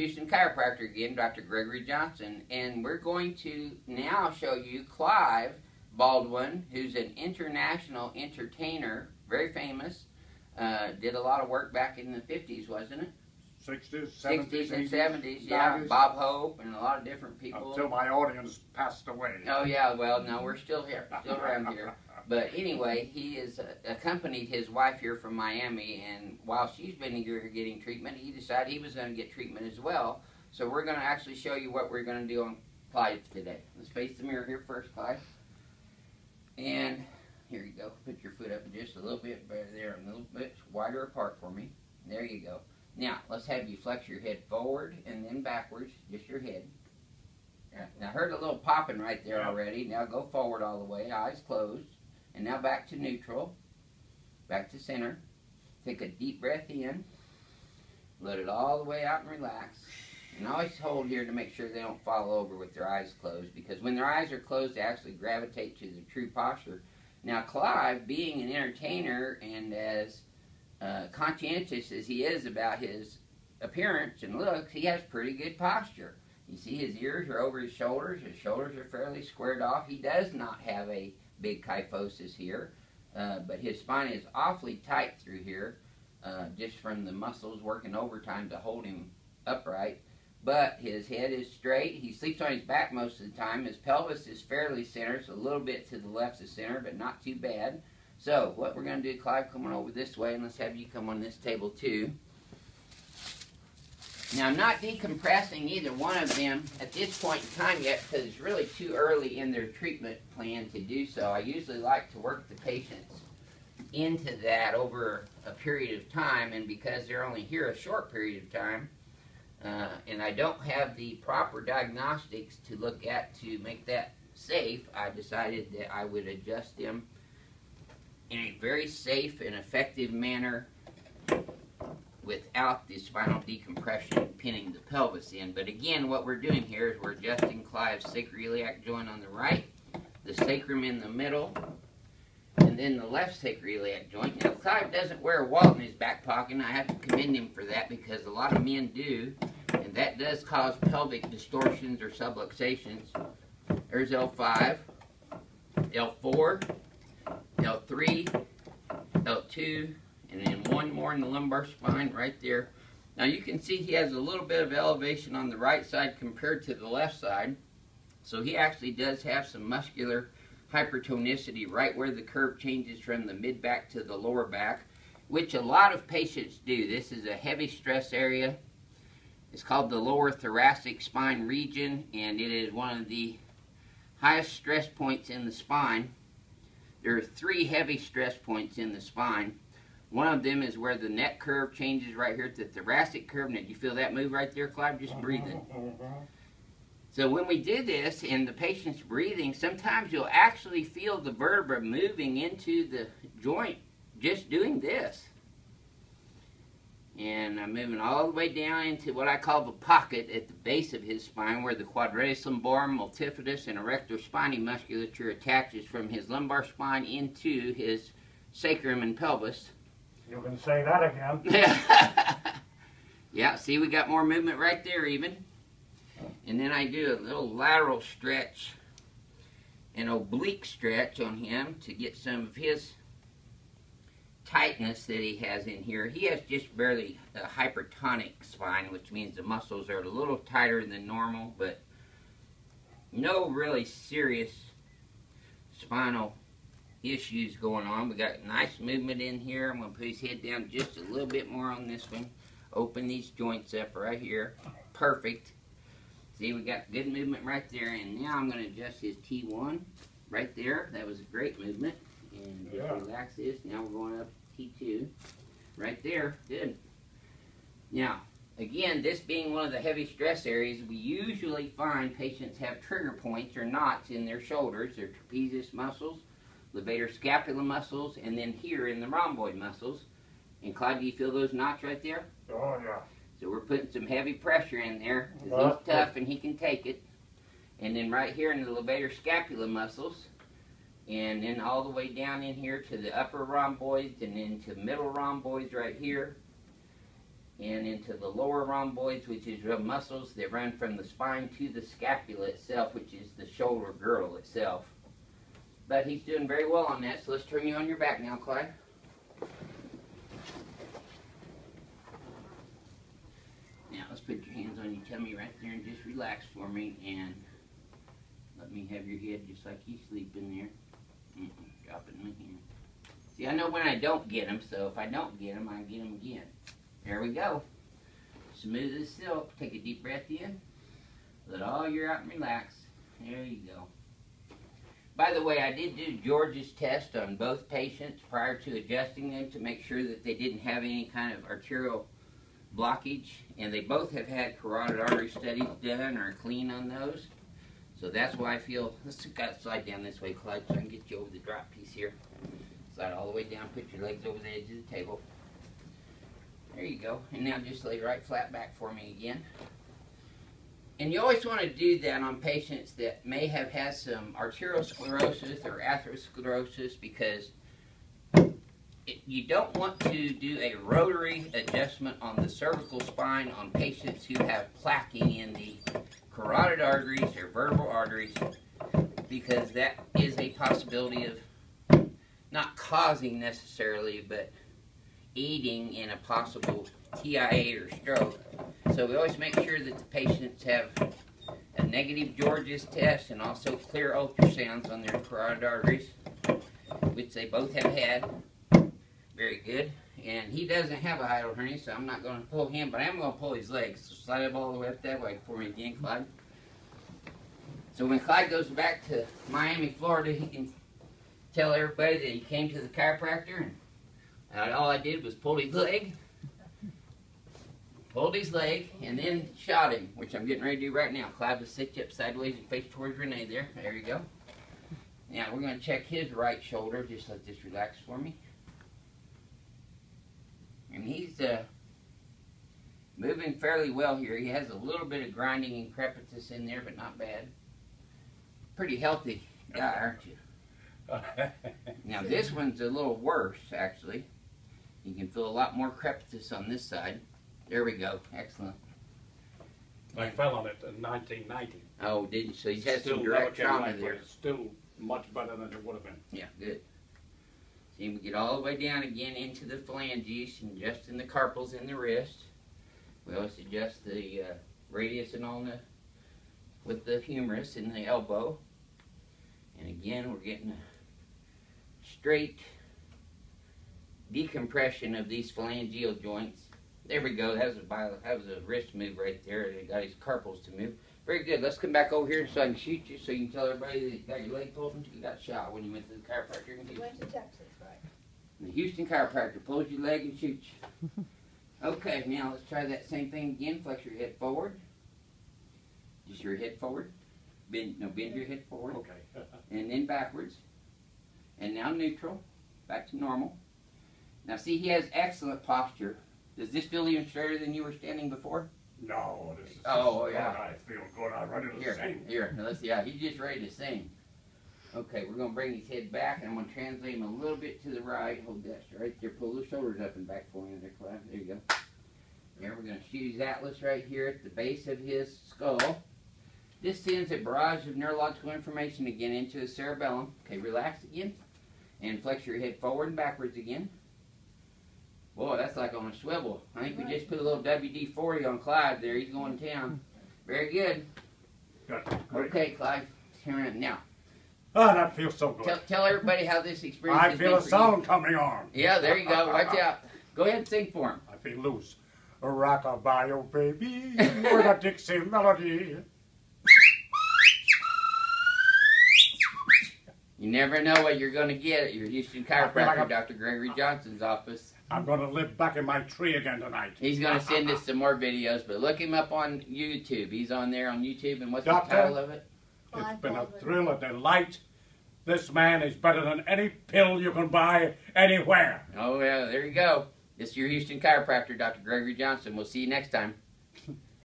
Houston chiropractor again, Dr. Gregory Johnson, and we're going to now show you Clive Baldwin, who's an international entertainer, very famous. Did a lot of work back in the 50s, wasn't it? 60s, 70s, 60s and 80s, 70s, yeah. 90s. Bob Hope and a lot of different people. Until my audience passed away. Oh yeah, well no, we're still here, still around here. But anyway, he has accompanied his wife here from Miami, and while she's been here getting treatment, he decided he was going to get treatment as well. So we're going to actually show you what we're going to do on Clive today. Let's face the mirror here first, Clive. And here you go. Put your foot up just a little bit better there, a little bit wider apart for me. There you go. Now, let's have you flex your head forward and then backwards, just your head. Now, I heard a little popping right there already. Now go forward all the way, eyes closed. And now back to neutral, back to center. Take a deep breath in. Let it all the way out and relax. And always hold here to make sure they don't fall over with their eyes closed, because when their eyes are closed, they actually gravitate to the true posture. Now, Clive, being an entertainer and as conscientious as he is about his appearance and looks, he has pretty good posture. You see his ears are over his shoulders are fairly squared off. He does not have a big kyphosis here, but his spine is awfully tight through here, just from the muscles working overtime to hold him upright. But his head is straight. He sleeps on his back most of the time. His pelvis is fairly centered, so a little bit to the left of center, but not too bad. So what we're going to do, Clive, come on over this way, and let's have you come on this table too. Now, I'm not decompressing either one of them at this point in time yet, because it's really too early in their treatment plan to do so. I usually like to work the patients into that over a period of time, and because they're only here a short period of time, and I don't have the proper diagnostics to look at to make that safe, I decided that I would adjust them in a very safe and effective manner without the spinal decompression pinning the pelvis in. But again, what we're doing here is we're adjusting Clive's sacroiliac joint on the right, the sacrum in the middle, and then the left sacroiliac joint. Now, Clive doesn't wear a wallet in his back pocket, and I have to commend him for that, because a lot of men do, and that does cause pelvic distortions or subluxations. There's L5, L4, L3, L2, and then one more in the lumbar spine right there. Now you can see he has a little bit of elevation on the right side compared to the left side. So he actually does have some muscular hypertonicity right where the curve changes from the mid-back to the lower back, which a lot of patients do. This is a heavy stress area. It's called the lower thoracic spine region, and it is one of the highest stress points in the spine. There are 3 heavy stress points in the spine. One of them is where the neck curve changes right here at the thoracic curve. Now, do you feel that move right there, Clive? Just breathing. So when we do this and the patient's breathing, sometimes you'll actually feel the vertebra moving into the joint just doing this. And I'm moving all the way down into what I call the pocket at the base of his spine, where the quadratus lumborum, multifidus, and erector spinae musculature attaches from his lumbar spine into his sacrum and pelvis. You can say that again. Yeah, see, we got more movement right there even. And then I do a little lateral stretch, an oblique stretch on him to get some of his tightness that he has in here. He has just barely a hypertonic spine, which means the muscles are a little tighter than normal, but no really serious spinal issues going on. We got nice movement in here. I'm going to put his head down just a little bit more on this one. Open these joints up right here. Perfect. See, we got good movement right there, and now I'm going to adjust his T1 right there. That was a great movement. And just relax this. Now we're going up to T2 right there. Good. Now, again, this being one of the heavy stress areas, we usually find patients have trigger points or knots in their shoulders, their trapezius muscles, levator scapula muscles, and then here in the rhomboid muscles. And Clive, do you feel those knots right there? Oh, yeah. So we're putting some heavy pressure in there, because he's tough and he can take it. And then right here in the levator scapula muscles, and then all the way down in here to the upper rhomboids and into middle rhomboids right here. and into the lower rhomboids, which is the muscles that run from the spine to the scapula itself, which is the shoulder girdle itself. But he's doing very well on that, so let's turn you on your back now, Clyde. Now let's put your hands on your tummy right there and just relax for me, and let me have your head just like you sleep in there. Dropping my hand. See, I know when I don't get them, so if I don't get them, I get them again. There we go. Smooth as silk. Take a deep breath in. Let all your out and relax. There you go. By the way, I did do George's test on both patients prior to adjusting them to make sure that they didn't have any kind of arterial blockage, and they both have had carotid artery studies done or clean on those. So that's why I feel, let's slide down this way, Clyde, so I can get you over the drop piece here. Slide all the way down, put your legs over the edge of the table. There you go. And now just lay right flat back for me again. And you always want to do that on patients that may have had some arteriosclerosis or atherosclerosis, because you don't want to do a rotary adjustment on the cervical spine on patients who have plaquing in the carotid arteries or vertebral arteries, because that is a possibility of not causing necessarily, but aiding in a possible TIA or stroke. So we always make sure that the patients have a negative George's test and also clear ultrasounds on their carotid arteries, which they both have had. Very good. And he doesn't have a hiatal hernia, so I'm not going to pull him, but I am going to pull his legs. So slide him all the way up that way for me again, Clyde. So when Clyde goes back to Miami, Florida, he can tell everybody that he came to the chiropractor, and all I did was pull his leg, and then shot him, which I'm getting ready to do right now. Clyde will sit you up sideways and face towards Renee there. There you go. Now we're going to check his right shoulder. Just let this relax for me. And he's moving fairly well here. He has a little bit of grinding and crepitus in there, but not bad. Pretty healthy guy, aren't you? Now this one's a little worse, actually. You can feel a lot more crepitus on this side. There we go. Excellent. I fell on it in 1990. Oh, did you? So he's had some direct trauma there. Still much better than it would have been. Yeah, good. See, we get all the way down again into the phalanges and adjusting the carpals in the wrist. We always adjust the radius and all with the humerus in the elbow. And again, we're getting a straight decompression of these phalangeal joints. There we go. That was a wrist move right there. It got his carpals to move. Very good. Let's come back over here so I can shoot you, so you can tell everybody that you got your leg pulled and you got shot when you went to the chiropractor in Houston. You went to Texas, right? The Houston chiropractor pulls your leg and shoots you. Okay, now let's try that same thing again. Flex your head forward. Just your head forward. Bend your head forward. Okay. And then backwards. And now neutral. Back to normal. Now see, he has excellent posture. Does this feel even straighter than you were standing before? No, this is yeah. good. I feel good. I'm ready to sing. Here, now let's see. Yeah, he's just ready to sing. Okay, we're going to bring his head back, and I'm going to translate him a little bit to the right. Hold that right there. Pull those shoulders up and back for me there, Clyde. There you go. Here, we're going to shoot his atlas right here at the base of his skull. This sends a barrage of neurological information again into the cerebellum. Okay, relax again. And flex your head forward and backwards again. Boy, that's like on a swivel. I think we just put a little WD-40 on Clyde there. He's going to town. Very good. Good. Okay, Clyde. Turn around now. Oh, that feels so good. Tell everybody how this experience I has feel been a for sound you. coming on. Yeah, there you go. Watch out. Go ahead and sing for him. I feel loose. Rock-a-bye, oh baby, with a Dixie melody. You never know what you're going to get at your Houston chiropractor, Dr. Gregory Johnson's office. I'm going to live back in my tree again tonight. He's going to send us some more videos, but look him up on YouTube. He's on there on YouTube, and what's Doctor, the title of it? It's been a thrill, a delight. This man is better than any pill you can buy anywhere. Oh, yeah, there you go. This is your Houston chiropractor, Dr. Gregory Johnson. We'll see you next time.